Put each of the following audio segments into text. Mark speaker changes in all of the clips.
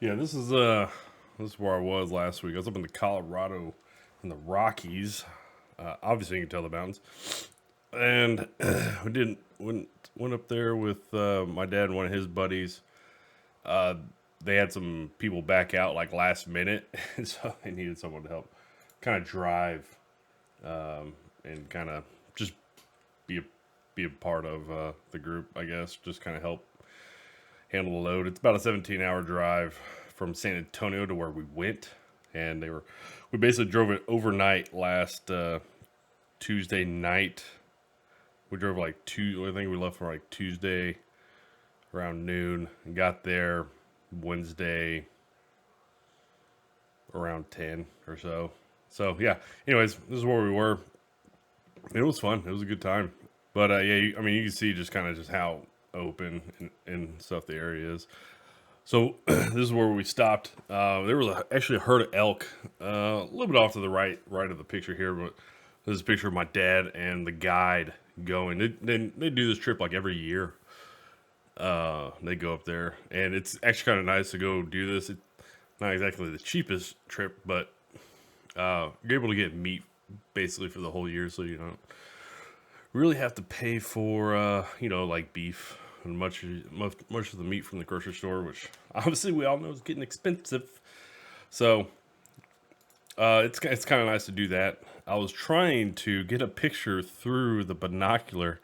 Speaker 1: Yeah, this is where I was last week. I was up in the Colorado in the Rockies. Obviously, you can tell the mountains. And went up there with my dad and one of his buddies. Uh, they had some people back out like last minute, and so they needed someone to help kind of drive and kind of just be a be a part of the group, I guess. Just kind of help handle the load. It's about a 17-hour drive from San Antonio to where we went, and we basically drove it overnight last Tuesday night. We drove I think we left for like Tuesday around noon and got there Wednesday around 10 or so. So yeah, anyways, this is where we were. It was fun. It was a good time. But yeah, you can see just kind of just how open and stuff the area is. So this is where we stopped. There was actually a herd of elk, a little bit off to the right of the picture here. But this is a picture of my dad and the guide going. They do this trip like every year. They go up there, and it's actually kind of nice to go do this. It's not exactly the cheapest trip, but you're able to get meat basically for the whole year, so you don't really have to pay for like beef and much of the meat from the grocery store, which obviously we all know is getting expensive. So it's kind of nice to do that. I was trying to get a picture through the binocular,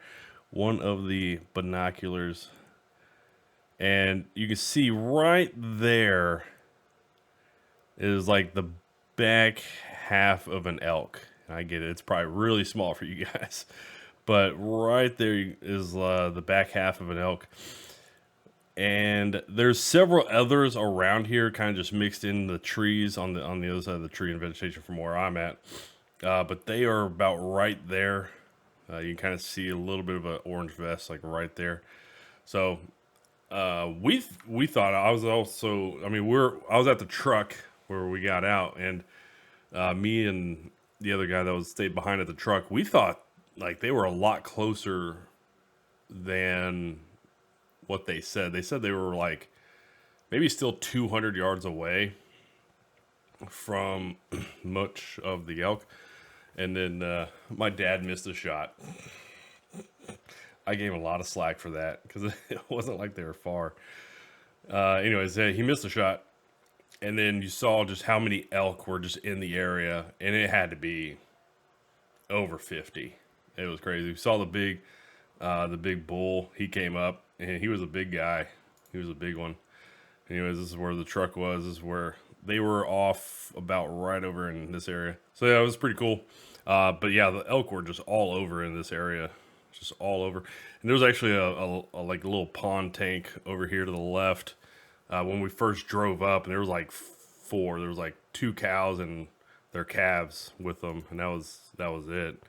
Speaker 1: one of the binoculars, and you can see right there is like the back half of an elk. I get it. It's probably really small for you guys. But right there is the back half of an elk. And there's several others around here kind of just mixed in the trees on the other side of the tree and vegetation from where I'm at. But they are about right there. You can kind of see a little bit of an orange vest like right there. So we thought I was at the truck where we got out, and me and the other guy that stayed behind at the truck, we thought like they were a lot closer than what they said. They said they were like maybe still 200 yards away from much of the elk. And then my dad missed a shot. I gave him a lot of slack for that because it wasn't like they were far. Anyways, he missed a shot. And then you saw just how many elk were just in the area, and it had to be over 50. It was crazy. We saw the big bull. He came up, and he was a big guy. He was a big one. Anyways, this is where the truck was. This is where they were off about right over in this area. So yeah, it was pretty cool. But yeah, the elk were just all over in this area, just all over. And there was actually a little pond tank over here to the left. When we first drove up, and there was like four. There was like 2 cows and their calves with them, and that was it.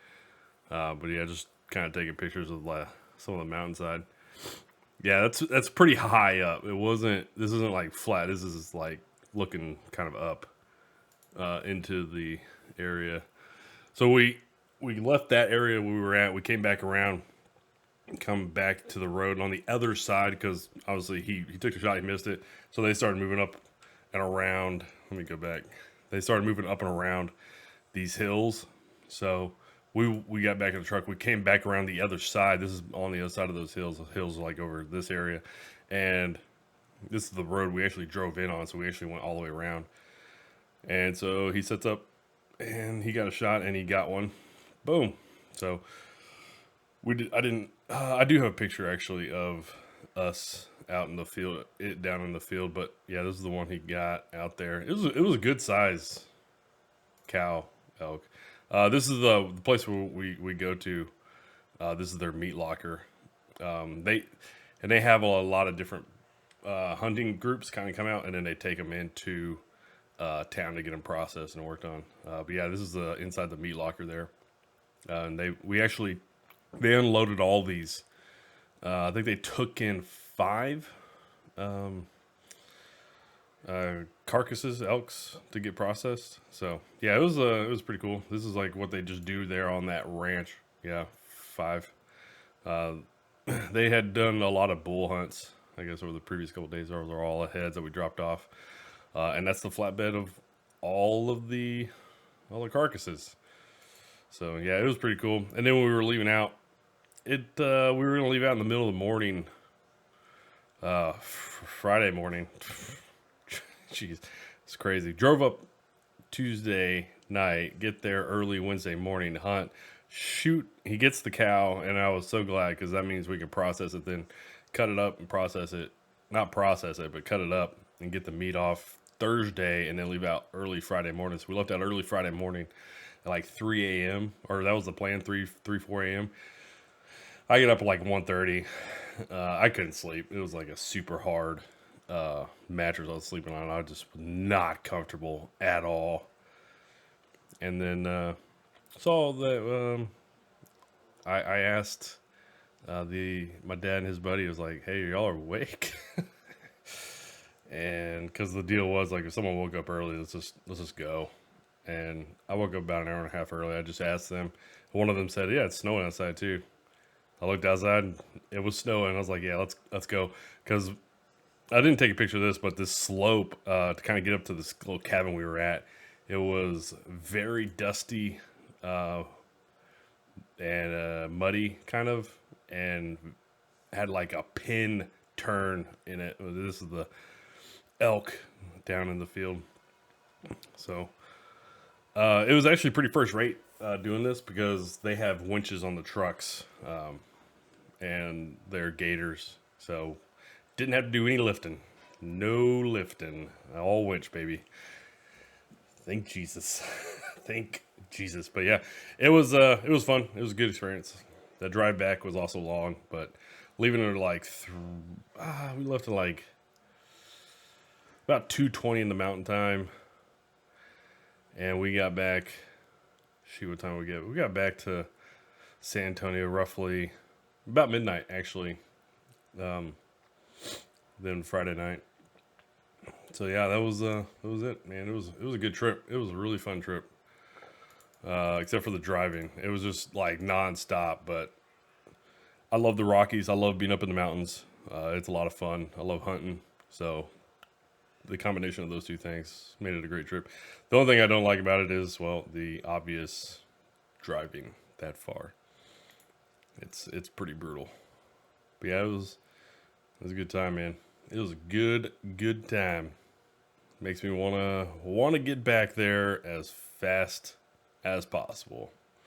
Speaker 1: But yeah, just kind of taking pictures of some of the mountainside. Yeah, that's pretty high up. This isn't like flat. This is like looking kind of up into the area. So we left that area we were at. We came back around, come back to the road on the other side because obviously he took the shot, he missed it. So they started moving up and around. Let me go back. They started moving up and around these hills. So we got back in the truck. We came back around the other side. This is on the other side of those hills. The hills are like over this area. And this is the road we actually drove in on. So we actually went all the way around. And so he sets up and he got a shot and he got one. Boom. So I do have a picture actually of us out in the field, down in the field, but yeah, this is the one he got out there. It was a good size cow elk. This is the place where we go to. This is their meat locker. They have a lot of different hunting groups kind of come out, and then they take them into town to get them processed and worked on. But yeah, this is inside the meat locker there, and they unloaded all these. I think they took in 5 carcasses, elks, to get processed. So yeah, it was pretty cool. This is like what they just do there on that ranch. Yeah, 5. They had done a lot of bull hunts. I guess over the previous couple of days, those are all heads that we dropped off, and that's the flatbed of all the carcasses. So yeah, it was pretty cool. And then when we were leaving out, we were gonna leave out in the middle of the morning, Friday morning. Jeez, it's crazy. Drove up Tuesday night, get there early Wednesday morning to hunt. Shoot, he gets the cow, and I was so glad because that means we can process it, then cut it up and process it. Not process it, but cut it up and get the meat off Thursday, and then leave out early Friday morning. So we left out early Friday morning at like 3 a.m. or that was the plan, 4 a.m. I get up at like 1:30. I couldn't sleep. It was like a super hard mattress I was sleeping on. I just was not comfortable at all. And then saw that I asked my dad and his buddy was like, "Hey, y'all are awake?" And because the deal was like, if someone woke up early, let's just go. And I woke up about an hour and a half early. I just asked them. One of them said, "Yeah, it's snowing outside too." I looked outside, and it was snowing. I was like, "Yeah, let's go." Because I didn't take a picture of this, but this slope to kind of get up to this little cabin we were at, it was very dusty and muddy kind of, and had like a pin turn in it. This is the elk down in the field. So it was actually pretty first rate doing this because they have winches on the trucks and they're gators. So didn't have to do any lifting. No lifting. All winch, baby. Thank Jesus. Thank Jesus. But yeah, it was fun. It was a good experience. The drive back was also long, but leaving it like we left at like about 2:20 in the mountain time. And we got back, what time we get? We got back to San Antonio roughly about midnight, actually. Then Friday night. So yeah, that was it, man. It was a good trip. It was a really fun trip. Except for the driving. It was just like nonstop, but I love the Rockies. I love being up in the mountains. It's a lot of fun. I love hunting. So the combination of those two things made it a great trip. The only thing I don't like about it is, well, the obvious driving that far. It's pretty brutal. But yeah, it was a good time, man. It was a good time. Makes me wanna get back there as fast as possible.